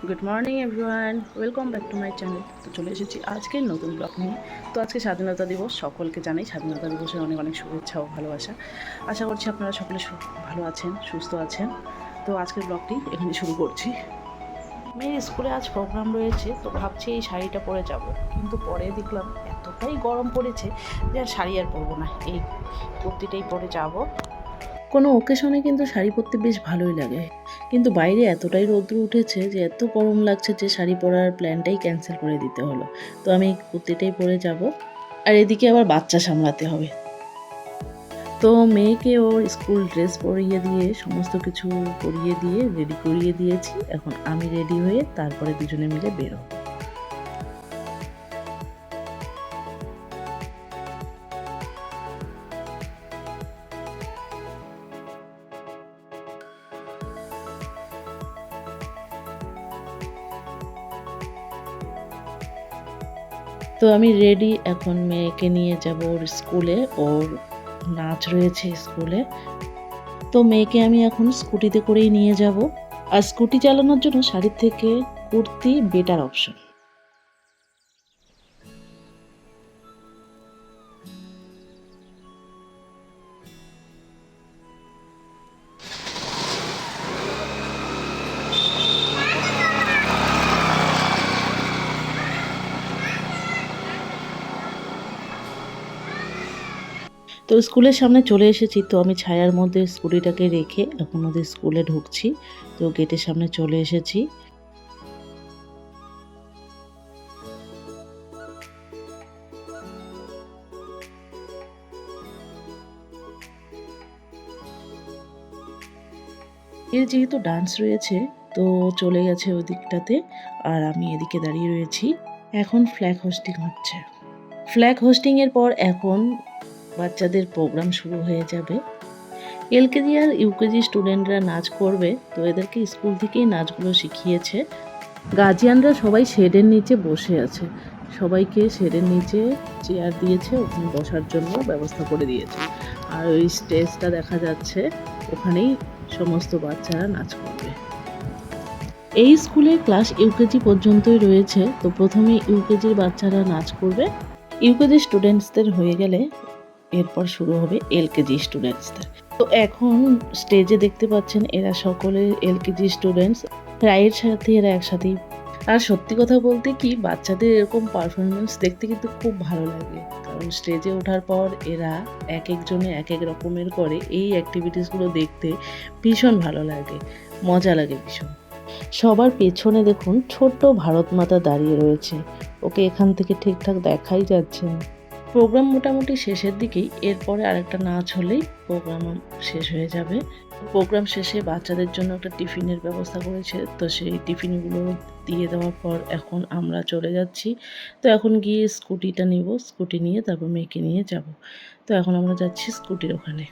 Good morning everyone, welcome back to my channel. তো চলে এসেছি আজকের নতুন ব্লগ নিয়ে। তো আজকে স্বাধীনতা দিবস, সকলকে জানাই স্বাধীনতা দিবসের অনেক অনেক শুভেচ্ছা ও ভালোবাসা। আশা করছি আপনারা সকলে ভালো আছেন, সুস্থ আছেন। তো আজকের ব্লগটি এখানে শুরু করছি। মেয়ের স্কুলে আজ প্রোগ্রাম রয়েছে, তো ভাবছি এই শাড়িটা পরে যাব, কিন্তু পরে দেখলাম এতটাই গরম পড়েছে যে আর শাড়ি আর পরবো না, এই কুর্তিটাই পরে যাব। কোনো ওকেশনে কিন্তু শাড়ি পরতে বেশ ভালোই লাগে, কিন্তু বাইরে এতটাই রৌদ্র উঠেছে যে এত গরম লাগছে যে শাড়ি পরার প্ল্যানটাই ক্যান্সেল করে দিতে হলো। তো আমি কুর্তিটাই পরে যাব, আর এদিকে আবার বাচ্চা সামলাতে হবে। তো মেয়েকে ওর স্কুল ড্রেস পরিয়ে দিয়ে সমস্ত কিছু পরিয়ে দিয়ে রেডি করিয়ে দিয়েছি। এখন আমি রেডি হয়ে তারপরে দুজনে মিলে বেরোবো। তো আমি রেডি, এখন মেয়েকে নিয়ে যাব ওর স্কুলে, ওর নাচ রয়েছে স্কুলে। তো মেয়েকে আমি এখন স্কুটিতে করেই নিয়ে যাব। আর স্কুটি চালানোর জন্য শাড়ির থেকে কুর্তি বেটার অপশন। তো স্কুলের সামনে চলে এসেছি, তো আমি ছায়ার মধ্যে স্কুটিটাকে রেখে এখন ওদের স্কুলে ঢুকছি। তো গেটের সামনে চলে এসেছি। এর যেহেতু ডান্স রয়েছে, তো চলে গেছে ওই দিকটাতে, আর আমি এদিকে দাঁড়িয়ে রয়েছি। এখন ফ্ল্যাগ হোস্টিং হচ্ছে। ফ্ল্যাগ হোস্টিং এর পর এখন বাচ্চাদের প্রোগ্রাম শুরু হয়ে যাবে। এলকেজি আর ইউকেজি স্টুডেন্টরা নাচ করবে, তো এদেরকে স্কুল থেকেই নাচগুলো শিখিয়েছে। গার্জিয়ানরা সবাই শেডের নিচে বসে আছে, সবাইকে শেডের নিচে চেয়ার দিয়েছে, ওখানে বসার জন্য ব্যবস্থা করে দিয়েছে। আর ওই স্টেজটা দেখা যাচ্ছে, ওখানেই সমস্ত বাচ্চারা নাচ করবে। এই স্কুলে ক্লাস ইউকেজি পর্যন্তই রয়েছে, তো প্রথমে ইউকেজির বাচ্চারা নাচ করবে। ইউকেজি স্টুডেন্টসদের হয়ে গেলে এরপর শুরু হবে এলকেজি স্টুডেন্টসদের। তো এখন স্টেজে দেখতে পাচ্ছেন এরা সকলে এলকেজি স্টুডেন্টস, রায়ের সাথে এরা একসাথেই। আর সত্যি কথা বলতে কি, বাচ্চাদের এরকম পারফরমেন্স দেখতে কিন্তু খুব ভালো লাগে, কারণ স্টেজে ওঠার পর এরা এক একজনে এক এক রকমের করে। এই অ্যাক্টিভিটিসগুলো দেখতে ভীষণ ভালো লাগে, মজা লাগে ভীষণ। সবার পেছনে দেখুন ছোট্ট ভারত মাতা দাঁড়িয়ে রয়েছে, ওকে এখান থেকে ঠিকঠাক দেখাই যাচ্ছে না। প্রোগ্রাম মোটামুটি শেষের দিকেই, এরপরে আরেকটা নাচ হলেই প্রোগ্রাম শেষ হয়ে যাবে। প্রোগ্রাম শেষে বাচ্চাদের জন্য একটা টিফিনের ব্যবস্থা করেছে, তো সেই টিফিনগুলো দিয়ে দেওয়ার পর এখন আমরা চলে যাচ্ছি। তো এখন গিয়ে স্কুটিটা নিব, স্কুটি নিয়ে তারপর মেয়েকে নিয়ে যাব। তো এখন আমরা যাচ্ছি স্কুটির ওখানে।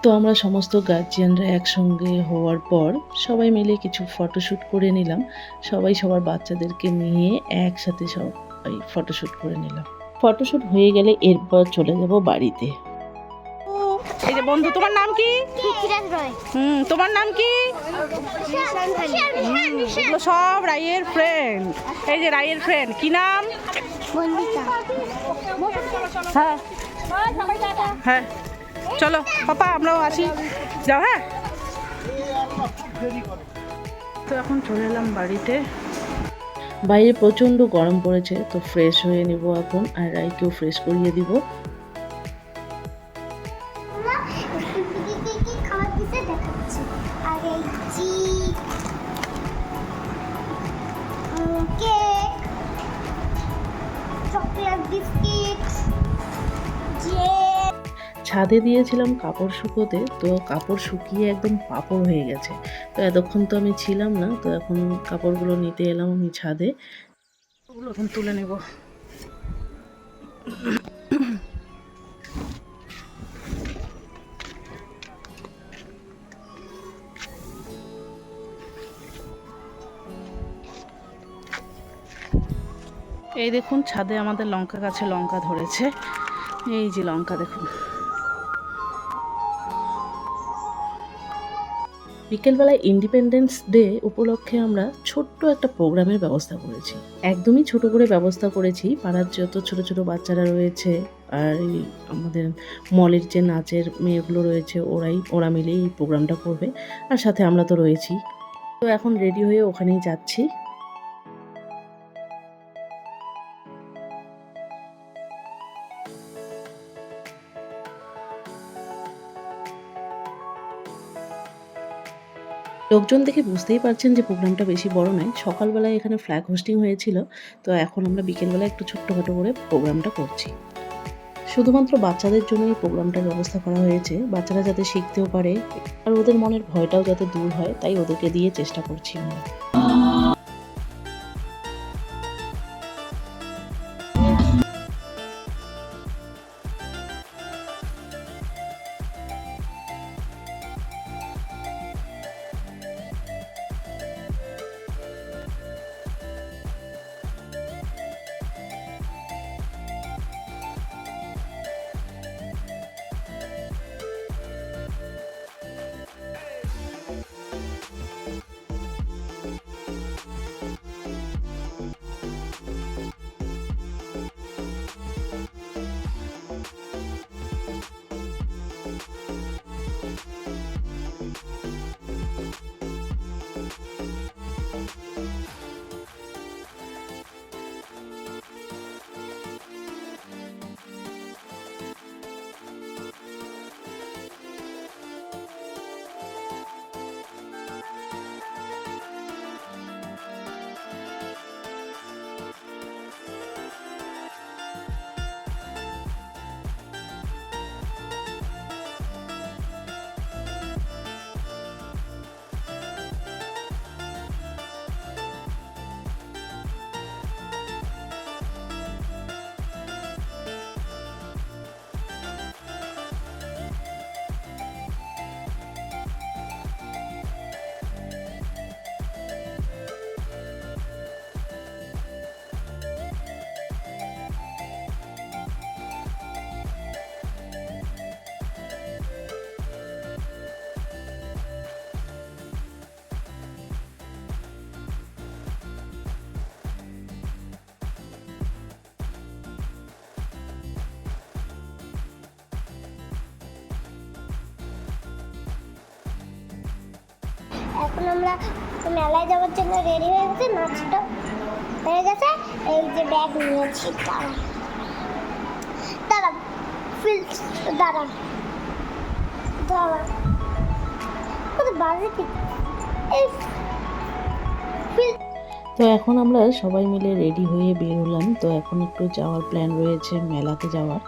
তো আমরা সমস্ত গার্জিয়ানরা একসঙ্গে হওয়ার পর সবাই মিলে কিছু ফটোশ্যুট করে নিলাম। সবাই সবার বাচ্চাদেরকে নিয়ে একসাথে সবাই ফটোশ্যুট করে নিলাম। ফটোশ্যুট হয়ে গেলে এরপর চলে যাব বাড়িতে। এই যে বন্ধু, তোমার নাম কি? তোমার নাম কি? এগুলো সব রাইয়ের ফ্রেন্ড। এই যে রাইয়ের ফ্রেন্ড, কি নাম? হ্যাঁ হ্যাঁ, চলো পাপা, আমরাও আসি, যাও। হ্যাঁ, তো এখন চলে এলাম বাড়িতে। বাইরে প্রচণ্ড গরম পড়েছে, তো ফ্রেশ হয়ে নিব এখন, আর রাইকেও ফ্রেশ করিয়ে দিব। ছাদে দিয়েছিলাম কাপড় শুকোতে, তো কাপড় শুকিয়ে একদম পাপড় হয়ে গেছে। তো এতক্ষণ তো আমি ছিলাম না, তো এখন কাপড়গুলো নিতে এলাম আমি ছাদে। ওগুলো এখন তুলে নেব। এই দেখুন, ছাদে আমাদের লঙ্কা গাছে লঙ্কা ধরেছে। এই যে লঙ্কা দেখুন। বিকেলবেলায় ইন্ডিপেন্ডেন্স ডে উপলক্ষে আমরা ছোট্ট একটা প্রোগ্রামের ব্যবস্থা করেছি। একদমই ছোট করে ব্যবস্থা করেছি। পাড়ার যত ছোট ছোট বাচ্চারা রয়েছে আর এই আমাদের মলের যে নাচের মেয়েগুলো রয়েছে ওরা মিলেই এই প্রোগ্রামটা করবে। আর সাথে আমরা তো রয়েছি। তো এখন রেডি হয়ে ওখানেই যাচ্ছি। লোকজন দেখে বুঝতেই পারছেন যে প্রোগ্রামটা বেশি বড় নয়। সকালবেলায় এখানে ফ্ল্যাগ হোস্টিং হয়েছিল। তো এখন আমরা বিকেলবেলায় একটু ছোট্টখাটো করে প্রোগ্রামটা করছি। শুধুমাত্র বাচ্চাদের জন্য এই প্রোগ্রামটার ব্যবস্থা করা হয়েছে। বাচ্চারা যাতে শিখতেও পারে আর ওদের মনের ভয়টাও যাতে দূর হয়, তাই ওদেরকে দিয়ে চেষ্টা করছি আমরা। এখন আমরা মেলায় যাওয়ার জন্য রেডি হয়ে গেছি, নাচটা হয়ে গেছে। এই যে ব্যাগ নিয়েছি, দাঁড়া দাঁড়া ফিল দাঁড়া দাঁড়া কত বাজে কি এই ফিল। তো এখন আমরা সবাই মিলে রেডি হয়ে বের হলাম। তো এখন একটু যাওয়ার প্ল্যান রয়েছে মেলাতে যাওয়ার।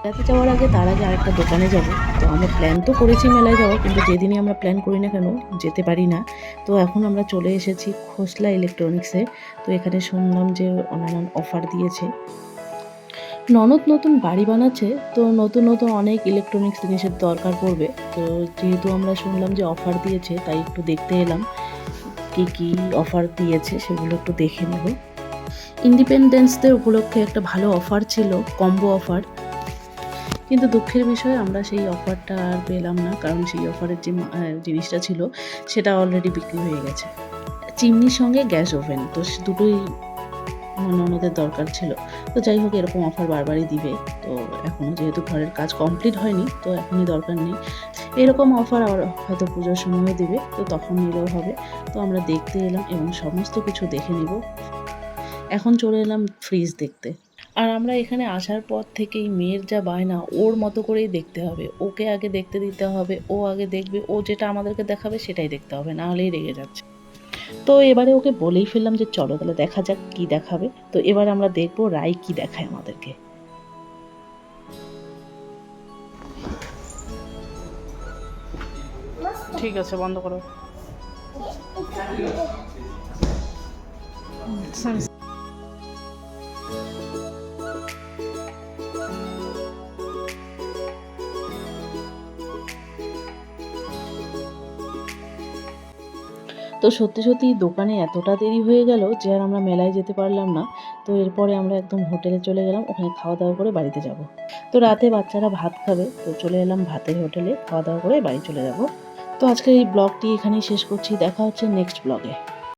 মেলাতে যাওয়ার আগে তার আগে আরেকটা দোকানে যাব। তো আমরা প্ল্যান তো করেছি মেলায় যাওয়ার, কিন্তু যেদিনই আমরা প্ল্যান করি না কেন যেতে পারি না। তো এখন আমরা চলে এসেছি খোসলা ইলেকট্রনিক্সে। তো এখানে শুনলাম যে নানান অফার দিয়েছে। ননদ নতুন বাড়ি বানাচ্ছে, তো নতুন নতুন অনেক ইলেকট্রনিক্স জিনিসের দরকার পড়বে। তো যেহেতু আমরা শুনলাম যে অফার দিয়েছে, তাই একটু দেখতে এলাম কি কি অফার দিয়েছে সেগুলো একটু দেখে নেব। ইন্ডিপেন্ডেন্স ডে উপলক্ষে একটা ভালো অফার ছিল, কম্বো অফার। কিন্তু দুঃখের বিষয় আমরা সেই অফারটা আর পেলাম না, কারণ সেই অফারের যে জিনিসটা ছিল সেটা অলরেডি বিক্রি হয়ে গেছে। চিমনির সঙ্গে গ্যাস ওভেন, তো দুটোই ননদের দরকার ছিল। তো যাই হোক, এরকম অফার বারবারই দিবে। তো এখনও যেহেতু ঘরের কাজ কমপ্লিট হয়নি, তো এখনই দরকার নেই। এরকম অফার আবার হয়তো পুজোর সময়ও দেবে, তো তখন নিলেও হবে। তো আমরা দেখতে এলাম এবং সমস্ত কিছু দেখে নিব। এখন চলে এলাম ফ্রিজ দেখতে। আর আমরা এখানে আসার পর থেকেই মেয়ের যা বায়না, ওর মতো করেই দেখতে হবে, ওকে আগে দেখতে দিতে হবে, ও আগে দেখবে, ও যেটা আমাদেরকে দেখাবে সেটাই দেখতে হবে, না হলেই রেগে যাচ্ছে। তো এবারে ওকে বলেই ফেললাম যে চলো তাহলে দেখা যাক কি দেখাবে। তো এবার আমরা দেখবো রাই কি দেখায় আমাদেরকে। ঠিক আছে, বন্ধ করো। তো সত্যি সত্যি দোকানে এতটা দেরি হয়ে গেল যে আর আমরা মেলায় যেতে পারলাম না। তো এরপরে আমরা একদম হোটেলে চলে গেলাম, ওখানে খাওয়া দাওয়া করে বাড়িতে যাব। তো রাতে বাচ্চারা ভাত খাবে, তো চলে এলাম ভাতের হোটেলে, খাওয়া দাওয়া করে বাড়ি চলে যাব। তো আজকের এই ব্লগটি এখানেই শেষ করছি, দেখা হচ্ছে নেক্সট ব্লগে।